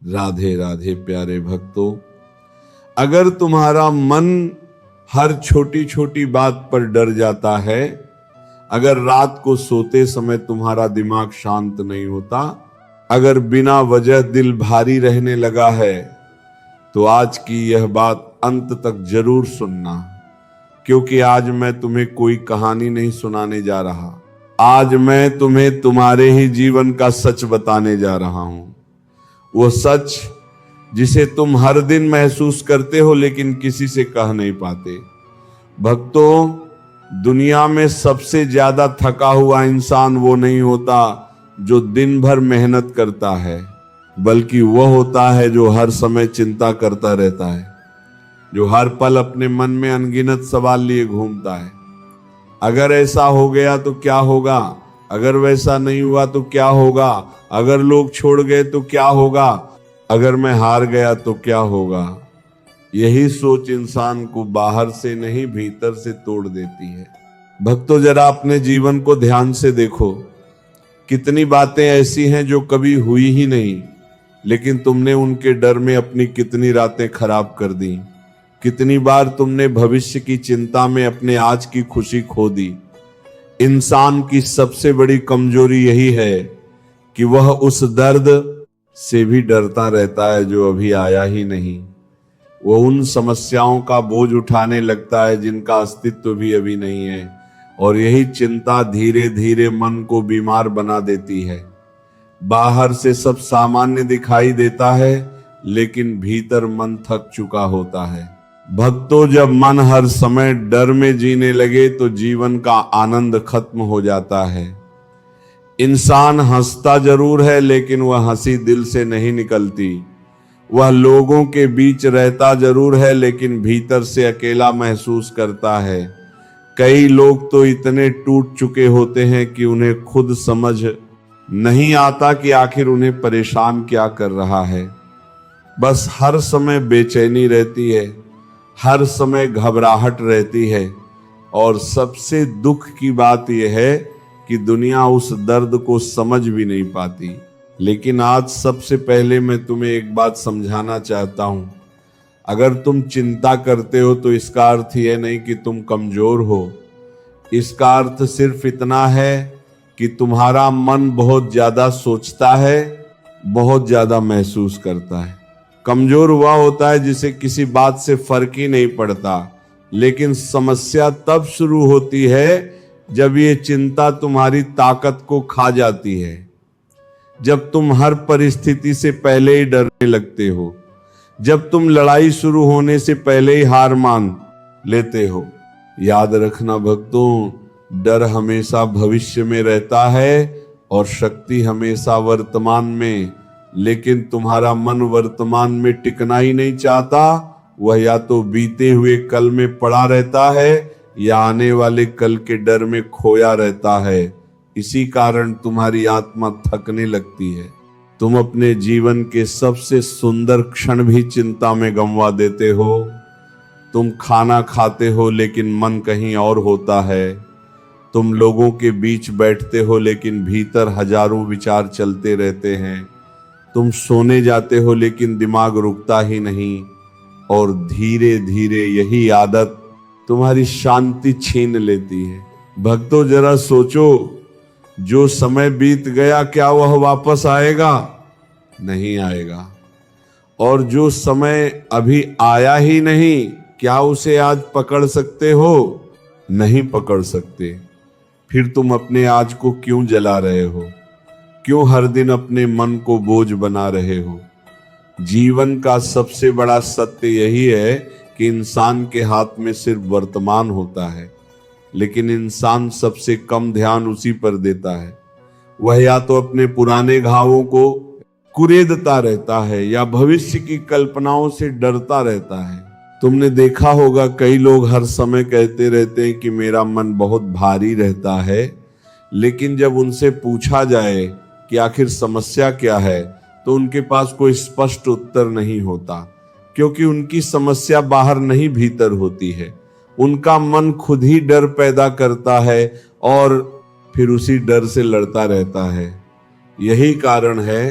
राधे राधे प्यारे भक्तों, अगर तुम्हारा मन हर छोटी छोटी बात पर डर जाता है, अगर रात को सोते समय तुम्हारा दिमाग शांत नहीं होता, अगर बिना वजह दिल भारी रहने लगा है, तो आज की यह बात अंत तक जरूर सुनना, क्योंकि आज मैं तुम्हें कोई कहानी नहीं सुनाने जा रहा। आज मैं तुम्हें तुम्हारे ही जीवन का सच बताने जा रहा हूं। वो सच जिसे तुम हर दिन महसूस करते हो लेकिन किसी से कह नहीं पाते। भक्तों, दुनिया में सबसे ज्यादा थका हुआ इंसान वो नहीं होता जो दिन भर मेहनत करता है, बल्कि वह होता है जो हर समय चिंता करता रहता है, जो हर पल अपने मन में अनगिनत सवाल लिए घूमता है। अगर ऐसा हो गया तो क्या होगा, अगर वैसा नहीं हुआ तो क्या होगा, अगर लोग छोड़ गए तो क्या होगा, अगर मैं हार गया तो क्या होगा। यही सोच इंसान को बाहर से नहीं भीतर से तोड़ देती है। भक्तों, जरा अपने जीवन को ध्यान से देखो। कितनी बातें ऐसी हैं जो कभी हुई ही नहीं, लेकिन तुमने उनके डर में अपनी कितनी रातें खराब कर दी। कितनी बार तुमने भविष्य की चिंता में अपने आज की खुशी खो दी। इंसान की सबसे बड़ी कमजोरी यही है कि वह उस दर्द से भी डरता रहता है जो अभी आया ही नहीं। वो उन समस्याओं का बोझ उठाने लगता है जिनका अस्तित्व भी अभी नहीं है, और यही चिंता धीरे धीरे मन को बीमार बना देती है। बाहर से सब सामान्य दिखाई देता है, लेकिन भीतर मन थक चुका होता है। भक्तों, जब मन हर समय डर में जीने लगे तो जीवन का आनंद खत्म हो जाता है। इंसान हंसता जरूर है, लेकिन वह हंसी दिल से नहीं निकलती। वह लोगों के बीच रहता जरूर है, लेकिन भीतर से अकेला महसूस करता है। कई लोग तो इतने टूट चुके होते हैं कि उन्हें खुद समझ नहीं आता कि आखिर उन्हें परेशान क्या कर रहा है। बस हर समय बेचैनी रहती है, हर समय घबराहट रहती है, और सबसे दुख की बात यह है कि दुनिया उस दर्द को समझ भी नहीं पाती। लेकिन आज सबसे पहले मैं तुम्हें एक बात समझाना चाहता हूं। अगर तुम चिंता करते हो तो इसका अर्थ यह नहीं कि तुम कमजोर हो। इसका अर्थ सिर्फ इतना है कि तुम्हारा मन बहुत ज्यादा सोचता है, बहुत ज्यादा महसूस करता है। कमजोर हुआ होता है जिसे किसी बात से फर्क ही नहीं पड़ता, लेकिन समस्या तब शुरू होती है जब ये चिंता तुम्हारी ताकत को खा जाती है, जब तुम हर परिस्थिति से पहले ही डरने लगते हो, जब तुम लड़ाई शुरू होने से पहले ही हार मान लेते हो। याद रखना भक्तों, डर हमेशा भविष्य में रहता है और शक्ति हमेशा वर्तमान में। लेकिन तुम्हारा मन वर्तमान में टिकना ही नहीं चाहता। वह या तो बीते हुए कल में पड़ा रहता है या आने वाले कल के डर में खोया रहता है। इसी कारण तुम्हारी आत्मा थकने लगती है। तुम अपने जीवन के सबसे सुंदर क्षण भी चिंता में गंवा देते हो। तुम खाना खाते हो लेकिन मन कहीं और होता है। तुम लोगों के बीच बैठते हो लेकिन भीतर हजारों विचार चलते रहते हैं। तुम सोने जाते हो लेकिन दिमाग रुकता ही नहीं, और धीरे धीरे यही आदत तुम्हारी शांति छीन लेती है। भक्तों, जरा सोचो, जो समय बीत गया क्या वह वापस आएगा? नहीं आएगा। और जो समय अभी आया ही नहीं, क्या उसे आज पकड़ सकते हो? नहीं पकड़ सकते। फिर तुम अपने आज को क्यों जला रहे हो? क्यों हर दिन अपने मन को बोझ बना रहे हो? जीवन का सबसे बड़ा सत्य यही है कि इंसान के हाथ में सिर्फ वर्तमान होता है, लेकिन इंसान सबसे कम ध्यान उसी पर देता है। वह या तो अपने पुराने घावों को कुरेदता रहता है या भविष्य की कल्पनाओं से डरता रहता है। तुमने देखा होगा, कई लोग हर समय कहते रहते हैं कि मेरा मन बहुत भारी रहता है, लेकिन जब उनसे पूछा जाए कि आखिर समस्या क्या है, तो उनके पास कोई स्पष्ट उत्तर नहीं होता, क्योंकि उनकी समस्या बाहर नहीं भीतर होती है। उनका मन खुद ही डर पैदा करता है और फिर उसी डर से लड़ता रहता है। यही कारण है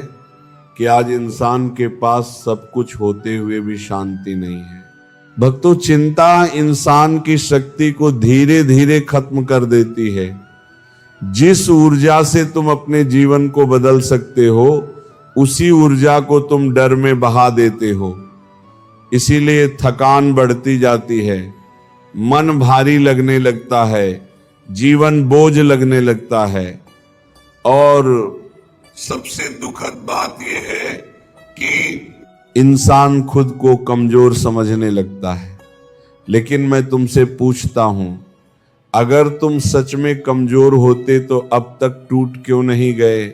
कि आज इंसान के पास सब कुछ होते हुए भी शांति नहीं है। भक्तों, चिंता इंसान की शक्ति को धीरे धीरे खत्म कर देती है। जिस ऊर्जा से तुम अपने जीवन को बदल सकते हो, उसी ऊर्जा को तुम डर में बहा देते हो। इसीलिए थकान बढ़ती जाती है, मन भारी लगने लगता है, जीवन बोझ लगने लगता है। और सबसे दुखद बात यह है कि इंसान खुद को कमजोर समझने लगता है। लेकिन मैं तुमसे पूछता हूं, अगर तुम सच में कमजोर होते तो अब तक टूट क्यों नहीं गए?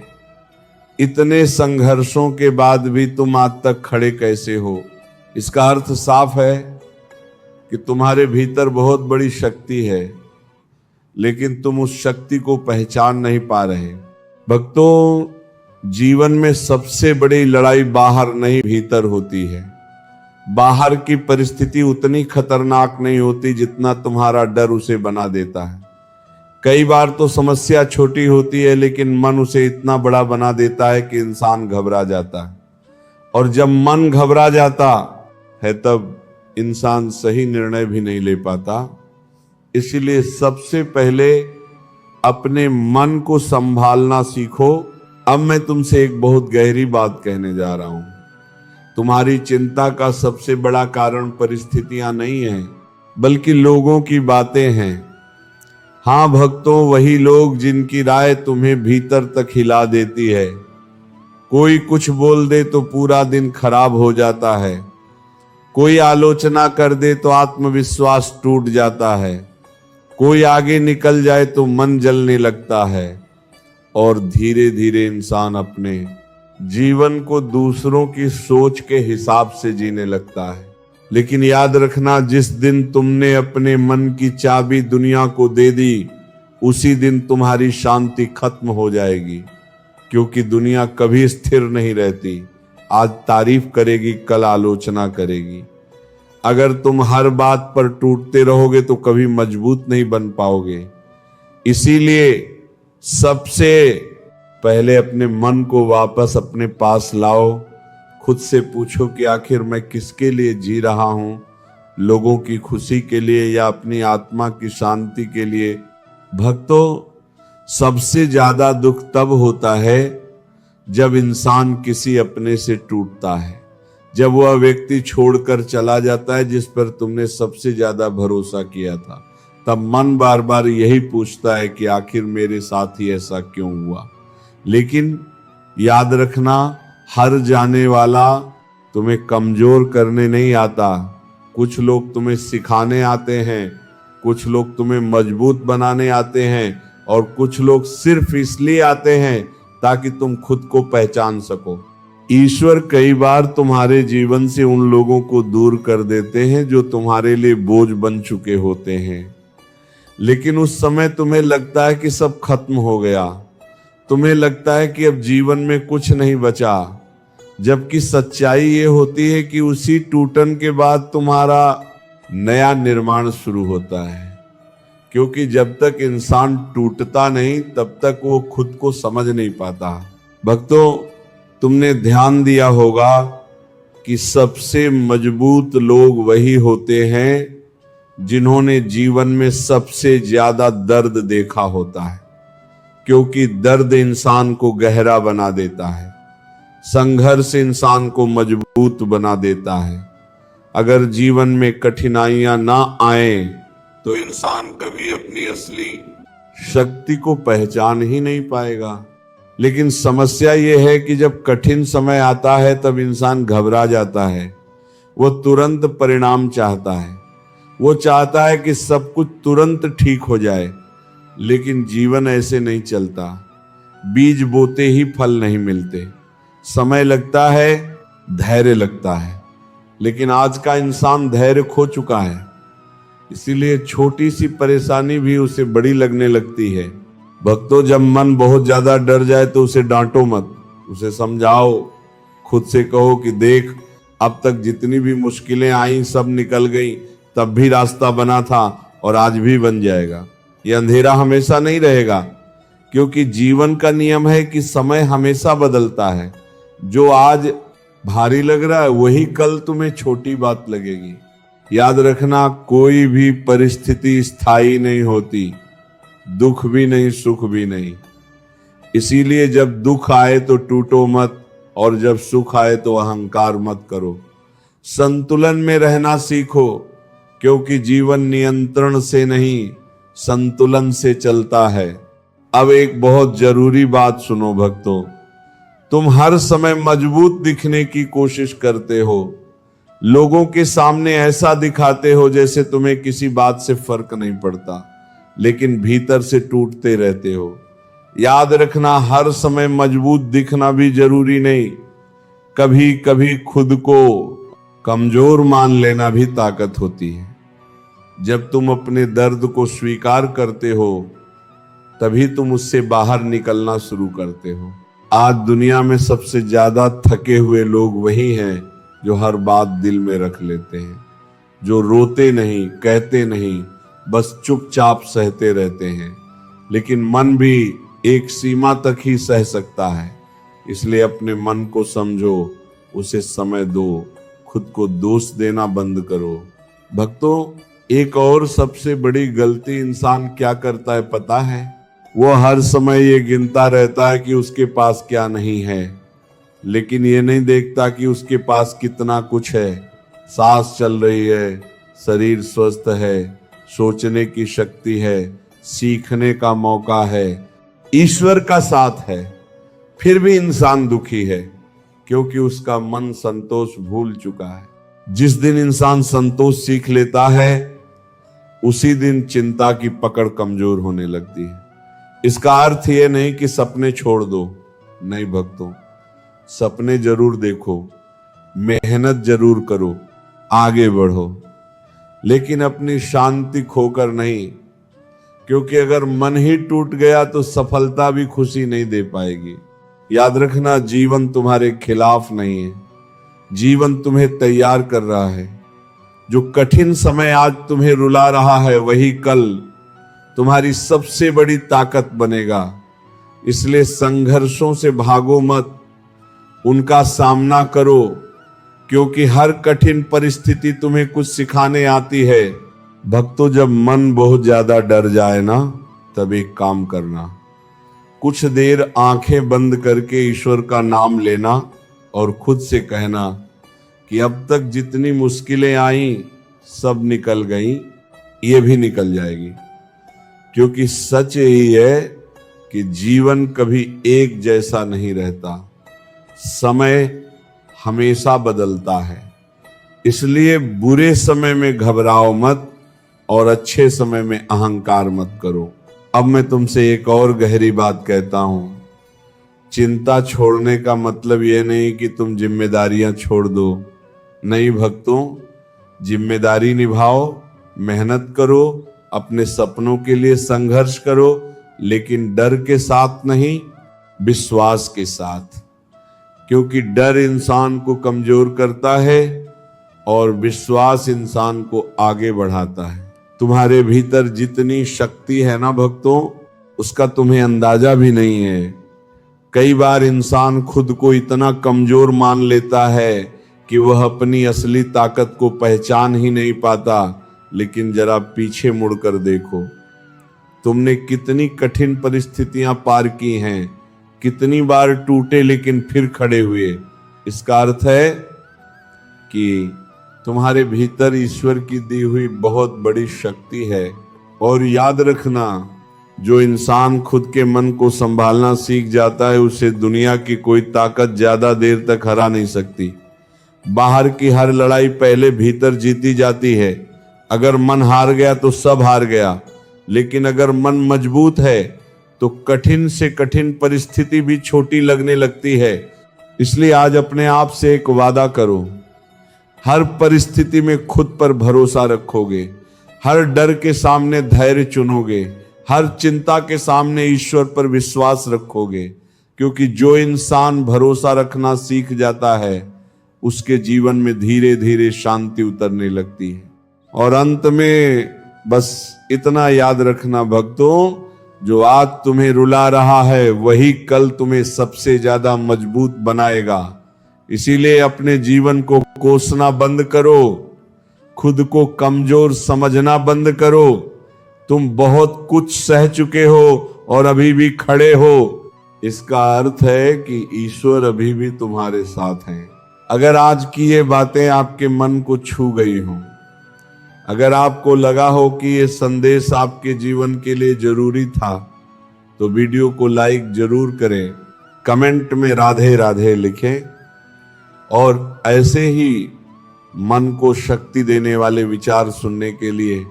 इतने संघर्षों के बाद भी तुम आज तक खड़े कैसे हो? इसका अर्थ साफ है कि तुम्हारे भीतर बहुत बड़ी शक्ति है, लेकिन तुम उस शक्ति को पहचान नहीं पा रहे। भक्तों, जीवन में सबसे बड़ी लड़ाई बाहर नहीं भीतर होती है। बाहर की परिस्थिति उतनी खतरनाक नहीं होती जितना तुम्हारा डर उसे बना देता है। कई बार तो समस्या छोटी होती है, लेकिन मन उसे इतना बड़ा बना देता है कि इंसान घबरा जाता है। और जब मन घबरा जाता है तब इंसान सही निर्णय भी नहीं ले पाता। इसलिए सबसे पहले अपने मन को संभालना सीखो। अब मैं तुमसे एक बहुत गहरी बात कहने जा रहा हूं। तुम्हारी चिंता का सबसे बड़ा कारण परिस्थितियां नहीं है, बल्कि लोगों की बातें हैं। हाँ भक्तों, वही लोग जिनकी राय तुम्हें भीतर तक हिला देती है। कोई कुछ बोल दे तो पूरा दिन खराब हो जाता है, कोई आलोचना कर दे तो आत्मविश्वास टूट जाता है, कोई आगे निकल जाए तो मन जलने लगता है। और धीरे धीरे इंसान अपने जीवन को दूसरों की सोच के हिसाब से जीने लगता है। लेकिन याद रखना, जिस दिन तुमने अपने मन की चाबी दुनिया को दे दी, उसी दिन तुम्हारी शांति खत्म हो जाएगी। क्योंकि दुनिया कभी स्थिर नहीं रहती। आज तारीफ करेगी, कल आलोचना करेगी। अगर तुम हर बात पर टूटते रहोगे तो कभी मजबूत नहीं बन पाओगे। इसीलिए सबसे पहले अपने मन को वापस अपने पास लाओ। खुद से पूछो कि आखिर मैं किसके लिए जी रहा हूं, लोगों की खुशी के लिए या अपनी आत्मा की शांति के लिए। भक्तों, सबसे ज्यादा दुख तब होता है जब इंसान किसी अपने से टूटता है, जब वह व्यक्ति छोड़कर चला जाता है जिस पर तुमने सबसे ज्यादा भरोसा किया था। तब मन बार बार यही पूछता है कि आखिर मेरे साथ ही ऐसा क्यों हुआ। लेकिन याद रखना, हर जाने वाला तुम्हें कमजोर करने नहीं आता। कुछ लोग तुम्हें सिखाने आते हैं, कुछ लोग तुम्हें मजबूत बनाने आते हैं, और कुछ लोग सिर्फ इसलिए आते हैं ताकि तुम खुद को पहचान सको। ईश्वर कई बार तुम्हारे जीवन से उन लोगों को दूर कर देते हैं जो तुम्हारे लिए बोझ बन चुके होते हैं। लेकिन उस समय तुम्हें लगता है कि सब खत्म हो गया, तुम्हें लगता है कि अब जीवन में कुछ नहीं बचा, जबकि सच्चाई ये होती है कि उसी टूटन के बाद तुम्हारा नया निर्माण शुरू होता है। क्योंकि जब तक इंसान टूटता नहीं तब तक वो खुद को समझ नहीं पाता। भक्तों, तुमने ध्यान दिया होगा कि सबसे मजबूत लोग वही होते हैं जिन्होंने जीवन में सबसे ज्यादा दर्द देखा होता है। क्योंकि दर्द इंसान को गहरा बना देता है, संघर्ष इंसान को मजबूत बना देता है। अगर जीवन में कठिनाइयां ना आए तो इंसान कभी अपनी असली शक्ति को पहचान ही नहीं पाएगा। लेकिन समस्या यह है कि जब कठिन समय आता है तब इंसान घबरा जाता है। वो तुरंत परिणाम चाहता है, वो चाहता है कि सब कुछ तुरंत ठीक हो जाए। लेकिन जीवन ऐसे नहीं चलता। बीज बोते ही फल नहीं मिलते, समय लगता है, धैर्य लगता है। लेकिन आज का इंसान धैर्य खो चुका है, इसीलिए छोटी सी परेशानी भी उसे बड़ी लगने लगती है। भक्तों, जब मन बहुत ज्यादा डर जाए तो उसे डांटो मत, उसे समझाओ। खुद से कहो कि देख, अब तक जितनी भी मुश्किलें आई सब निकल गई, तब भी रास्ता बना था और आज भी बन जाएगा। ये अंधेरा हमेशा नहीं रहेगा, क्योंकि जीवन का नियम है कि समय हमेशा बदलता है। जो आज भारी लग रहा है वही कल तुम्हें छोटी बात लगेगी। याद रखना, कोई भी परिस्थिति स्थायी नहीं होती, दुख भी नहीं, सुख भी नहीं। इसीलिए जब दुख आए तो टूटो मत, और जब सुख आए तो अहंकार मत करो। संतुलन में रहना सीखो, क्योंकि जीवन नियंत्रण से नहीं, संतुलन से चलता है। अब एक बहुत जरूरी बात सुनो भक्तों, तुम हर समय मजबूत दिखने की कोशिश करते हो, लोगों के सामने ऐसा दिखाते हो जैसे तुम्हें किसी बात से फर्क नहीं पड़ता, लेकिन भीतर से टूटते रहते हो। याद रखना, हर समय मजबूत दिखना भी जरूरी नहीं, कभी कभी खुद को कमजोर मान लेना भी ताकत होती है। जब तुम अपने दर्द को स्वीकार करते हो तभी तुम उससे बाहर निकलना शुरू करते हो। आज दुनिया में सबसे ज्यादा थके हुए लोग वही हैं जो हर बात दिल में रख लेते हैं, जो रोते नहीं, कहते नहीं, बस चुपचाप सहते रहते हैं। लेकिन मन भी एक सीमा तक ही सह सकता है, इसलिए अपने मन को समझो, उसे समय दो, खुद को दोष देना बंद करो। भक्तों, एक और सबसे बड़ी गलती इंसान क्या करता है पता है? वो हर समय ये गिनता रहता है कि उसके पास क्या नहीं है, लेकिन ये नहीं देखता कि उसके पास कितना कुछ है। सांस चल रही है, शरीर स्वस्थ है, सोचने की शक्ति है, सीखने का मौका है, ईश्वर का साथ है। फिर भी इंसान दुखी है क्योंकि उसका मन संतोष भूल चुका है। जिस दिन इंसान संतोष सीख लेता है उसी दिन चिंता की पकड़ कमजोर होने लगती है। इसका अर्थ यह नहीं कि सपने छोड़ दो, नहीं भक्तों, सपने जरूर देखो, मेहनत जरूर करो, आगे बढ़ो, लेकिन अपनी शांति खोकर नहीं, क्योंकि अगर मन ही टूट गया तो सफलता भी खुशी नहीं दे पाएगी। याद रखना, जीवन तुम्हारे खिलाफ नहीं है, जीवन तुम्हें तैयार कर रहा है। जो कठिन समय आज तुम्हें रुला रहा है वही कल तुम्हारी सबसे बड़ी ताकत बनेगा। इसलिए संघर्षों से भागो मत, उनका सामना करो, क्योंकि हर कठिन परिस्थिति तुम्हें कुछ सिखाने आती है। भक्तों, जब मन बहुत ज्यादा डर जाए ना, तब एक काम करना, कुछ देर आंखें बंद करके ईश्वर का नाम लेना और खुद से कहना कि अब तक जितनी मुश्किलें आई सब निकल गई, ये भी निकल जाएगी। क्योंकि सच यही है कि जीवन कभी एक जैसा नहीं रहता, समय हमेशा बदलता है। इसलिए बुरे समय में घबराओ मत और अच्छे समय में अहंकार मत करो। अब मैं तुमसे एक और गहरी बात कहता हूं, चिंता छोड़ने का मतलब यह नहीं कि तुम जिम्मेदारियां छोड़ दो। नहीं भक्तों, जिम्मेदारी निभाओ, मेहनत करो, अपने सपनों के लिए संघर्ष करो, लेकिन डर के साथ नहीं, विश्वास के साथ। क्योंकि डर इंसान को कमजोर करता है और विश्वास इंसान को आगे बढ़ाता है। तुम्हारे भीतर जितनी शक्ति है ना भक्तों, उसका तुम्हें अंदाजा भी नहीं है। कई बार इंसान खुद को इतना कमजोर मान लेता है कि वह अपनी असली ताकत को पहचान ही नहीं पाता। लेकिन जरा पीछे मुड़कर देखो, तुमने कितनी कठिन परिस्थितियां पार की हैं, कितनी बार टूटे लेकिन फिर खड़े हुए। इसका अर्थ है कि तुम्हारे भीतर ईश्वर की दी हुई बहुत बड़ी शक्ति है। और याद रखना, जो इंसान खुद के मन को संभालना सीख जाता है उसे दुनिया की कोई ताकत ज्यादा देर तक हरा नहीं सकती। बाहर की हर लड़ाई पहले भीतर जीती जाती है। अगर मन हार गया तो सब हार गया, लेकिन अगर मन मजबूत है तो कठिन से कठिन परिस्थिति भी छोटी लगने लगती है। इसलिए आज अपने आप से एक वादा करो, हर परिस्थिति में खुद पर भरोसा रखोगे, हर डर के सामने धैर्य चुनोगे, हर चिंता के सामने ईश्वर पर विश्वास रखोगे। क्योंकि जो इंसान भरोसा रखना सीख जाता है उसके जीवन में धीरे धीरे शांति उतरने लगती है। और अंत में बस इतना याद रखना भक्तों, जो आज तुम्हें रुला रहा है वही कल तुम्हें सबसे ज्यादा मजबूत बनाएगा। इसीलिए अपने जीवन को कोसना बंद करो, खुद को कमजोर समझना बंद करो। तुम बहुत कुछ सह चुके हो और अभी भी खड़े हो। इसका अर्थ है कि ईश्वर अभी भी तुम्हारे साथ हैं। अगर आज की ये बातें आपके मन को छू गई हों, अगर आपको लगा हो कि ये संदेश आपके जीवन के लिए जरूरी था, तो वीडियो को लाइक जरूर करें, कमेंट में राधे राधे लिखें और ऐसे ही मन को शक्ति देने वाले विचार सुनने के लिए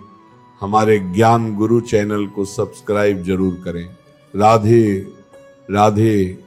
हमारे ज्ञान गुरु चैनल को सब्सक्राइब जरूर करें। राधे राधे।